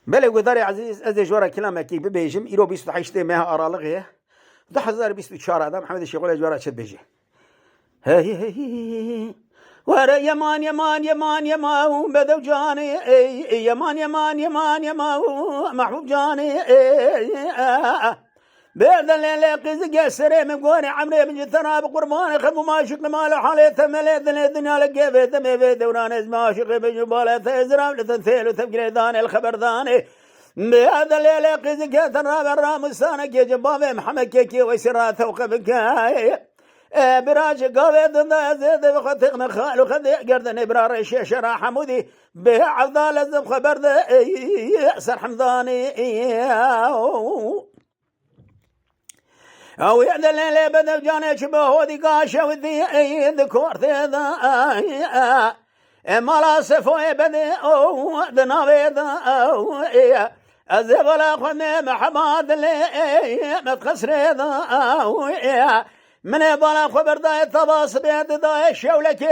بله قدر عزیز از جوار کلام کی ببیجم ایرو 28 ماه آرالیه 2024 آدم محمد شغل جوار چه بيجي هی ورا يمان يمان يمان يمان بدو جاني يمان يمان يمان يمان محبوب جاني بيد الليل قز قسري من قوني عمري من جثنا بقربان خدمو ما شق مال حالته مليت الدنيا لقيت ما في دوران ما شق بجباله تزرع لتنثيل وتبقى داني الخبر داني بهذا الليل قز قسرا برام سانك يا جبابي محمد كيكي ويسراته وقبك براج قويد زيد وختقنا خال وخذ قردن ابرار الشيشه حمودي به عضال الزم خبر سر حمضاني او يد الليل بدا جاني شبه ودي قاشه وذي ذكور ذا ما سفوي بدي او دناوي ذا الزبلا خذ محمد اللي ما تخسر ذا من بالا خبر داي تباس بيد داي شولك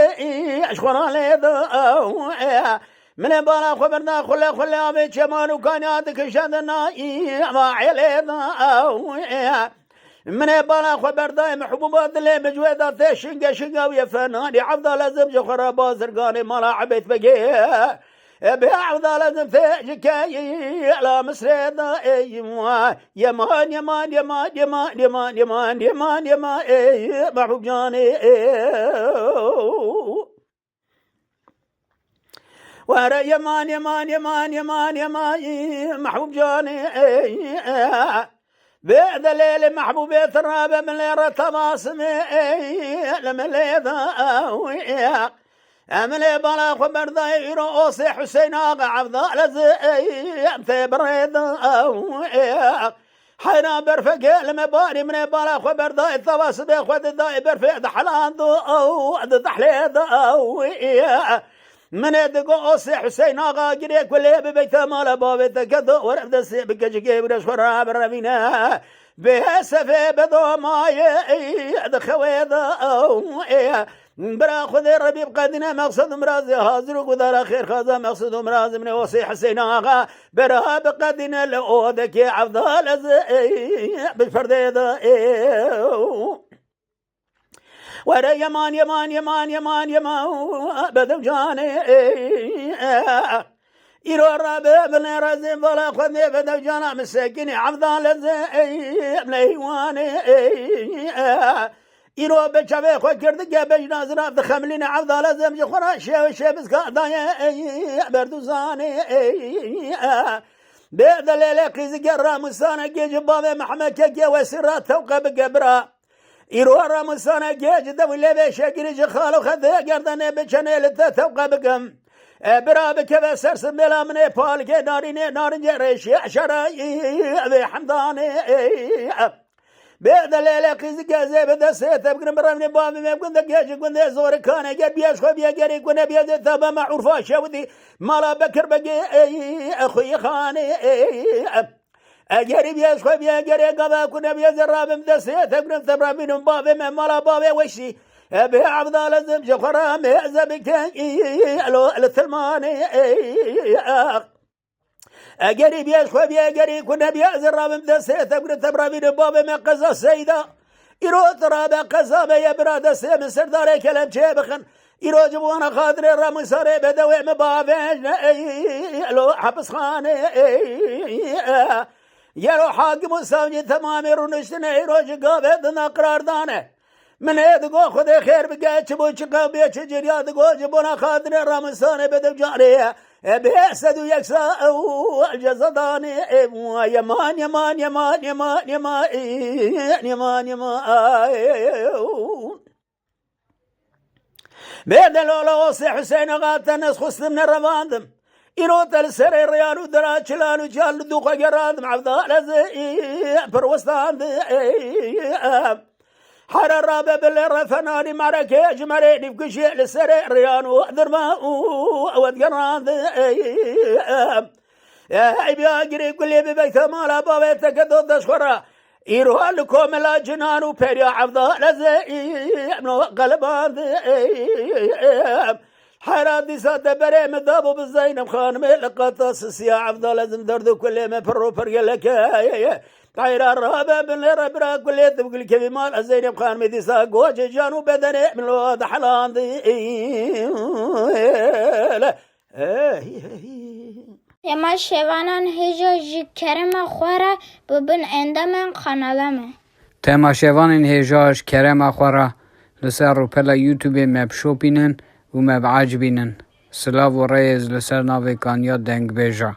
اشخرا ليد من بالا خبر دا خلا ابي جمال وكاناتك شدنا ما عليد من بالا خبر داي محبوبات اللي مجويدات شنقه ويا فناني عبد لازم جخرا بازرقاني ما عبيت بقي بعض لازم فيجك على مسرد يمان يمان يمان يمان يمان يمان يمان يمان يمان محبوب جاني ورا يمان يمان يمان يمان يمان محبوب جاني بعد الليل محبوبي ترابه من ليرة تماسمي لمن ليذا أملي بلا خبر ضيرو أوصي حسين آقا عبد لزي بريد حينا برفق المباري من بلا خبر ضاي ثواس بيخوذ ضاي برفق دحلان دحليد من يدقو أوصي حسين آقا قريك واللي ببيت مالا بابي تكدو ورفد السيبك جيكي برش خراب الرمينا بهسفي بدو ماي دخويد برا خذ الربيب قدنا مقصد مرازي هازر وقدر خير خازا مقصد مرازي من وصي حسين آغا برا بقدنا لأودك يا عبدال بالفرديد ورا يمان يمان يمان يمان يمان بدو جاني يرو الربيب بن رازي فلا خذني بدو جانا مسكيني عبدال بليواني يرو بشافي خو كردك بجنا زراف دخملين عبد لازم يخرا شي بس قاعدة بردوزاني بيد الليل قيز قرا مسانا جيج بابي محمد كيكي وسرات توقع بقبرا يرو رامسانا جيج دولي بشكل خالو خذ قردن بشنيل توقع بقم برا بكذا سرس بلا من بالك نارين جريش شراي حمداني بعد الليل قيز جازي بدا سيت ابقن برامني بابي ما يكون دقاش يكون ذي زور كان يجي بياش خو بيجري يكون بيجي ثابا مع عرفا شودي مالا بكر بقي اخوي خاني اجري بياش خو بيجري قبا كنا بيجي راب بدا سيت ابقن ثبرامين بابي ما مالا بابي وشي ابي عبد لازم جخرا مهزبك لو الثلماني قريب يا خوبي قريب كنا بيأزر راب مدسيت ابن تبرابين بابا من قزا السيدة يرو ترابا قزابة يا برادة سي من سرداري كلام شيبخن يرو جبوانا خاطري رامي ساري بدوي مبابين لو حبس خاني يرو حاكم وسامجي تمامي رونشتنا يرو جقابة دنا قرار دانه من يدقو خذي خير بقى شبو شقا بيش جريا دقو جبونا خاطري رامي ساري بدو جاري بيسد يكسى الجزداني يمان يمان يمان يمان يمان يمان يمان بيد لولا وصي حسين غاتا ناس خص من الرمادم يروت السرير ريال ودرا شلال وجال دوقا قرادم عبدال زي بروستان حر الرابع باللي فناني معركة جمريني في كل شيء للسرير ريان وأدر ما وأدقران يا بيا قريب كل ببيت مالا بابيتك دود شخرا يروح لكم لا جنان وبريا عبد لزي من قلبان حيراتي سادة بريم دابو بالزينب خان ملقطاس يا عبد لازم دردو كل ما فرو فرق لك طير الرابع بن ربرا كل تبقل كبي مال زينب خان مديسا قوج جانو بدني من الواد حلان دي يما شوانان هجاج كرم خوره ببن عندما قنالمه تماشاوان هجاج كرم خوره لسر روپلا یوتیوب مبشوپینن و مبعجبینن سلاو و ریز لسر ناوی کانیا دنگ بیجا